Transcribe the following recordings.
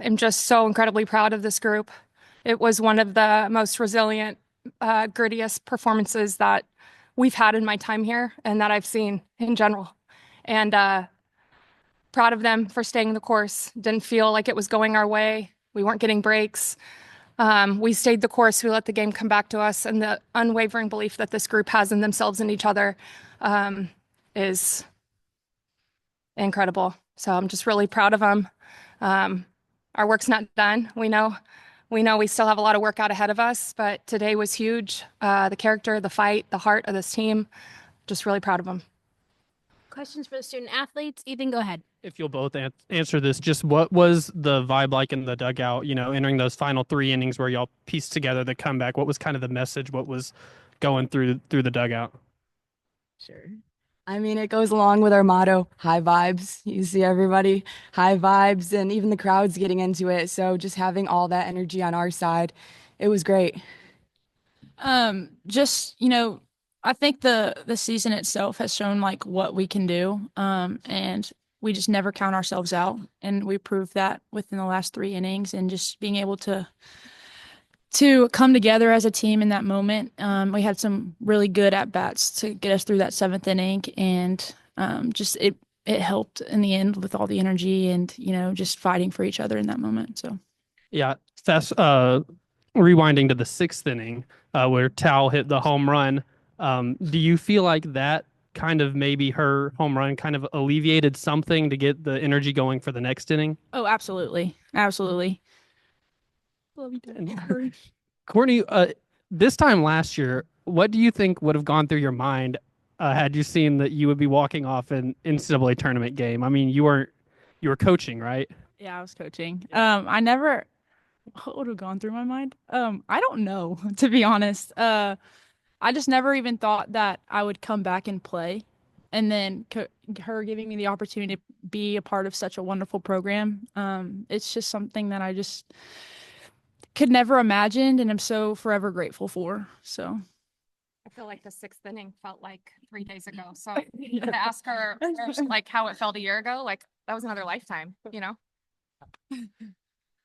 am just so incredibly proud of this group. It was one of the most resilient, grittiest performances that we've had in my time here and that I've seen in general. And proud of them for staying the course. Didn't feel like it was going our way. We weren't getting breaks. We stayed the course. We let the game come back to us. And the unwavering belief that this group has in themselves and each other is incredible. So I'm just really proud of them. Our work's not done. We still have a lot of work out ahead of us, but today was huge. The character, the fight, the heart of this team, just really proud of them. Questions for the student athletes? Ethan, go ahead. If you'll both answer this, just what was the vibe like in the dugout, entering those final 3 innings where y'all pieced together the comeback? What was kind of the message? What was going through the dugout? Sure. I mean, it goes along with our motto, high vibes. You see everybody, high vibes, and even the crowd's getting into it. So just having all that energy on our side, it was great. I think the season itself has shown like what we can do. And we just never count ourselves out. And we proved that within the last 3 innings and just being able to come together as a team in that moment. We had some really good at-bats to get us through that 7th inning, and it helped in the end with all the energy and, just fighting for each other in that moment. So, yeah, fast rewinding to the 6th inning where Tal hit the home run. Do you feel like that kind of maybe her home run kind of alleviated something to get the energy going for the next inning? Oh, absolutely. Absolutely. Love you, Dad. Courtney, this time last year, what do you think would have gone through your mind had you seen that you would be walking off an NCAA tournament game? I mean, you were coaching, right? Yeah, I was coaching. What would have gone through my mind? I don't know, to be honest. I just never even thought that I would come back and play. And then her giving me the opportunity to be a part of such a wonderful program. It's just something that I just could never imagined and I'm so forever grateful for. So I feel like the 6th inning felt like 3 days ago. So to ask her like how it felt a year ago, like that was another lifetime,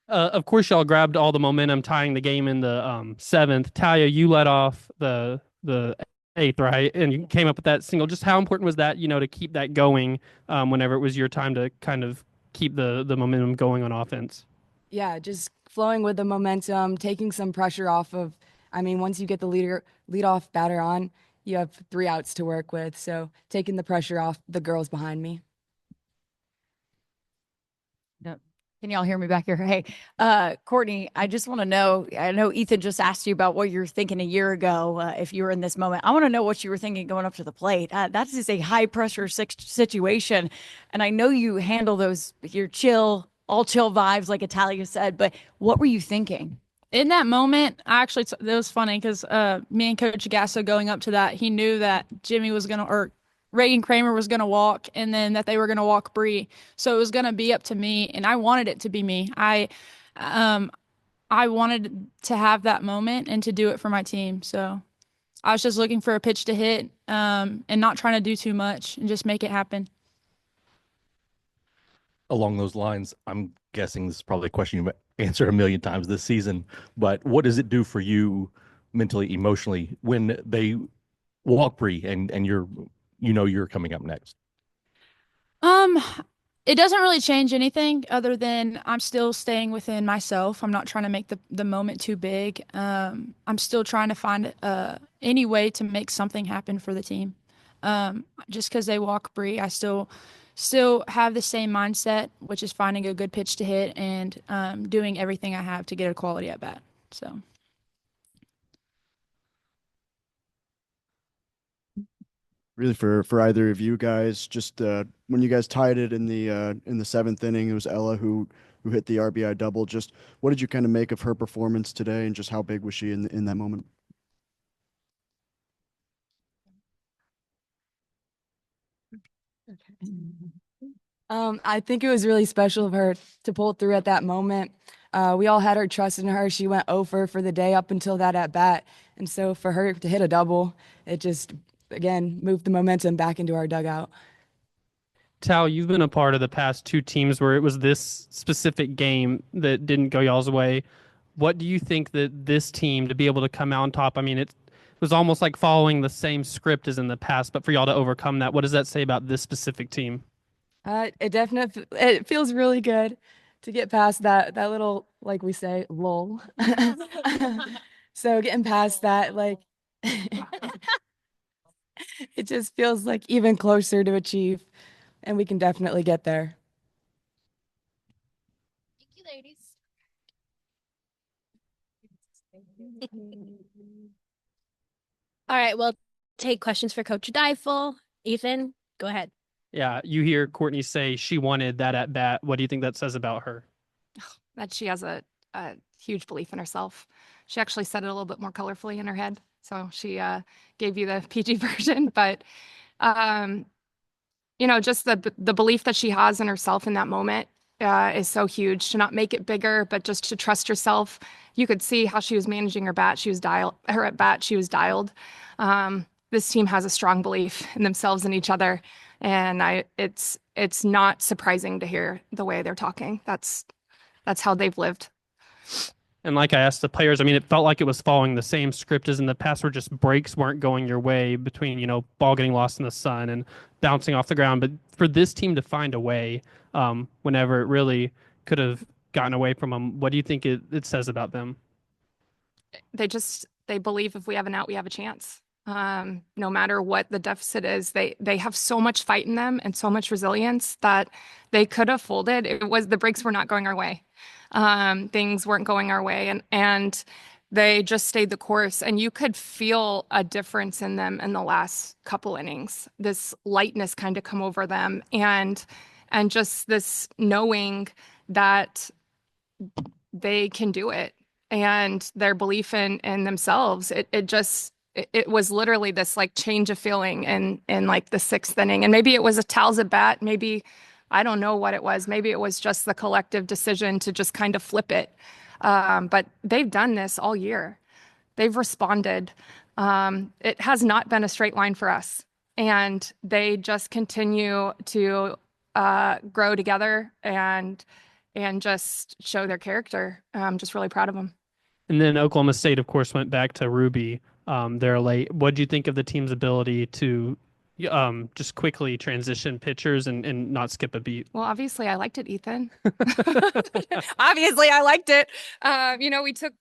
Of course, y'all grabbed all the momentum, tying the game in the 7th. Talia, you led off the 8th, right? And you came up with that single. Just how important was that, to keep that going whenever it was your time to kind of keep the momentum going on offense? Yeah, just flowing with the momentum, taking some pressure off of, once you get the leadoff batter on, you have 3 outs to work with. So taking the pressure off the girls behind me. Can y'all hear me back here? Hey, Courtney, I just want to know, I know Ethan just asked you about what you were thinking a year ago, if you were in this moment. I want to know what you were thinking going up to the plate. That is a high pressure situation. And I know you handle your all chill vibes, like Italia said, but what were you thinking? In that moment, it was funny because me and Coach Gasso going up to that, he knew that Jimmy was going to, or Reagan Kramer was going to walk, and then that they were going to walk Bree. So it was going to be up to me, and I wanted it to be me. I wanted to have that moment and to do it for my team. So I was just looking for a pitch to hit and not trying to do too much and just make it happen. Along those lines, I'm guessing this is probably a question you've answered a million times this season, but what does it do for you mentally, emotionally when they walk Bree and you're coming up next? It doesn't really change anything other than I'm still staying within myself. I'm not trying to make the moment too big. I'm still trying to find any way to make something happen for the team. Just because they walk Bree, I still have the same mindset, which is finding a good pitch to hit and doing everything I have to get a quality at bat. So. Really for either of you guys, just when you guys tied it in the 7th inning, it was Ella who hit the RBI double. Just what did you kind of make of her performance today, and just how big was she in that moment? I think it was really special of her to pull through at that moment. We all had our trust in her. She went over for the day up until that at bat, and so for her to hit a double, it just again moved the momentum back into our dugout. Tal, you've been a part of the past two teams where it was this specific game that didn't go y'all's way. What do you think that this team to be able to come out on top? I mean, it was almost like following the same script as in the past, but for y'all to overcome that, what does that say about this specific team? It feels really good to get past that little, like we say, lull. So getting past that, like it just feels like even closer to achieve, and we can definitely get there. Thank you, ladies. All right, well, take questions for Coach Deifel. Ethan, go ahead. Yeah, you hear Courtney say she wanted that at bat. What do you think that says about her? That she has a huge belief in herself. She actually said it a little bit more colorfully in her head. So she gave you the PG version, but um, just the belief that she has in herself in that moment is so huge. To not make it bigger, but just to trust herself. You could see how she was managing her bat. Her at bat. She was dialed. This team has a strong belief in themselves and each other, and it's not surprising to hear the way they're talking. That's how they've lived. And like I asked the players, I mean, it felt like it was following the same script as in the past, where just breaks weren't going your way between, ball getting lost in the sun and bouncing off the ground. But for this team to find a way, whenever it really could have gotten away from them, what do you think it says about them? They believe if we have an out, we have a chance. No matter what the deficit is, they have so much fight in them and so much resilience that they could have folded. The breaks were not going our way. Things weren't going our way, and they just stayed the course. And you could feel a difference in them in the last couple innings. This lightness kind of come over them, and just this knowing that they can do it, and their belief in themselves. It was literally this like change of feeling in like the sixth inning. And maybe it was a Tal's at bat. Maybe, I don't know what it was. Maybe it was just the collective decision to just kind of flip it. But they've done this all year. They've responded. It has not been a straight line for us. And they just continue to grow together and just show their character. I'm just really proud of them. And then Oklahoma State, of course, went back to Ruby. They're late. What do you think of the team's ability to just quickly transition pitchers and not skip a beat? Well, obviously I liked it, Ethan. Obviously I liked it.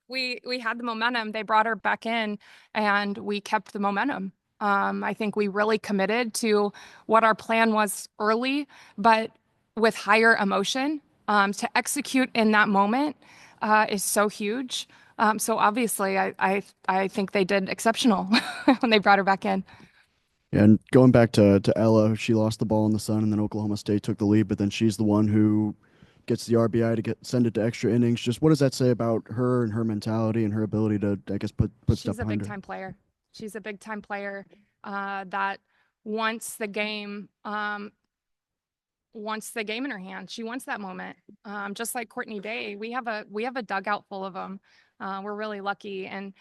We had the momentum. They brought her back in and we kept the momentum. I think we really committed to what our plan was early, but with higher emotion. To execute in that moment is so huge. So obviously I think they did exceptional when they brought her back in. And going back to Ella, she lost the ball in the sun, and then Oklahoma State took the lead, but then she's the one who gets the RBI to send it to extra innings. Just what does that say about her and her mentality and her ability to, I guess, put stuff She's a behind big her? time player. She's a big time player that wants the game. Wants the game in her hand. She wants that moment. Just like Courtney Day, we have a dugout full of them. We're really lucky, and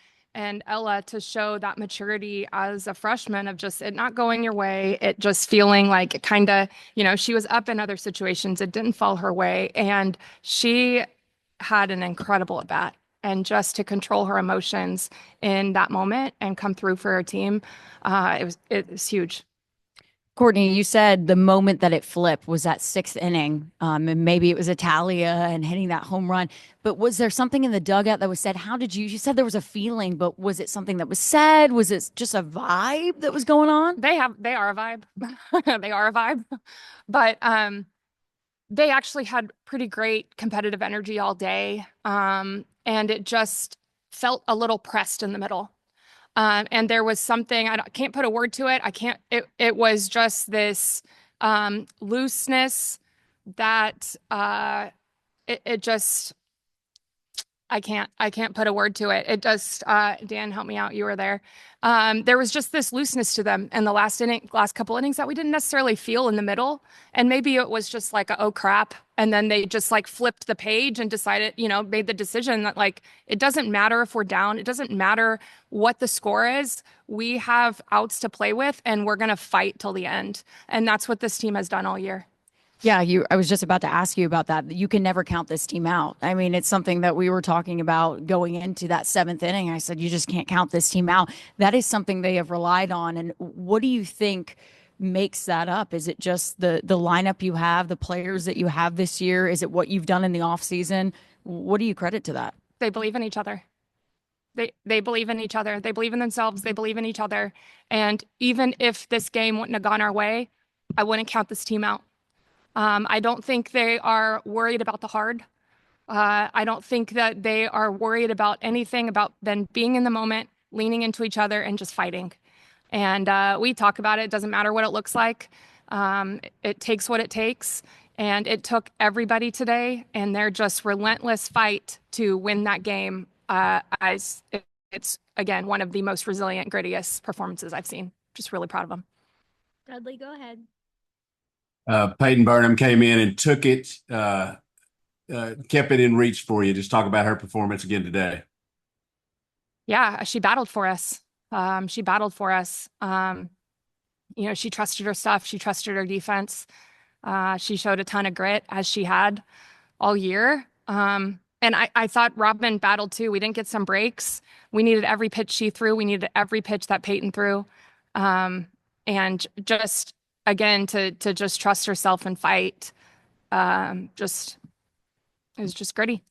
Ella to show that maturity as a freshman of just it not going your way, it just feeling like it kind of, she was up in other situations, it didn't fall her way, and she had an incredible at bat. And just to control her emotions in that moment and come through for her team, it was huge. Courtney, you said the moment that it flipped was that sixth inning, and maybe it was Italia and hitting that home run. But was there something in the dugout that was said? How did you said there was a feeling, but was it something that was said? Was it just a vibe that was going on? They are a vibe. They are a vibe. But they actually had pretty great competitive energy all day. And it just felt a little pressed in the middle. And there was something, I can't put a word to it. It was just this looseness that it just, I can't put a word to it. It just, Dan, help me out. You were there. There was just this looseness to them in the last couple innings that we didn't necessarily feel in the middle. And maybe it was just like, oh crap. And then they just like flipped the page and decided, made the decision that like, it doesn't matter if we're down. It doesn't matter what the score is. We have outs to play with and we're going to fight till the end. And that's what this team has done all year. Yeah, I was just about to ask you about that. You can never count this team out. I mean, it's something that we were talking about going into that 7th inning. I said, you just can't count this team out. That is something they have relied on. And what do you think makes that up? Is it just the lineup you have, the players that you have this year? Is it what you've done in the offseason? What do you credit to that? They believe in each other. They believe in each other. They believe in themselves. They believe in each other. And even if this game wouldn't have gone our way, I wouldn't count this team out. I don't think they are worried about the hard. I don't think that they are worried about anything about them being in the moment, leaning into each other, and just fighting. And we talk about it. It doesn't matter what it looks like. It takes what it takes. And it took everybody today, and their just relentless fight to win that game. It's, again, one of the most resilient, grittiest performances I've seen. Just really proud of them. Dudley, go ahead. Peyton Burnham came in and took it, kept it in reach for you. Just talk about her performance again today. Yeah, she battled for us. She battled for us. She trusted her stuff. She trusted her defense. She showed a ton of grit as she had all year. And I thought Robin battled too. We didn't get some breaks. We needed every pitch she threw. We needed every pitch that Peyton threw. And just, again, to just trust herself and fight. It was just gritty.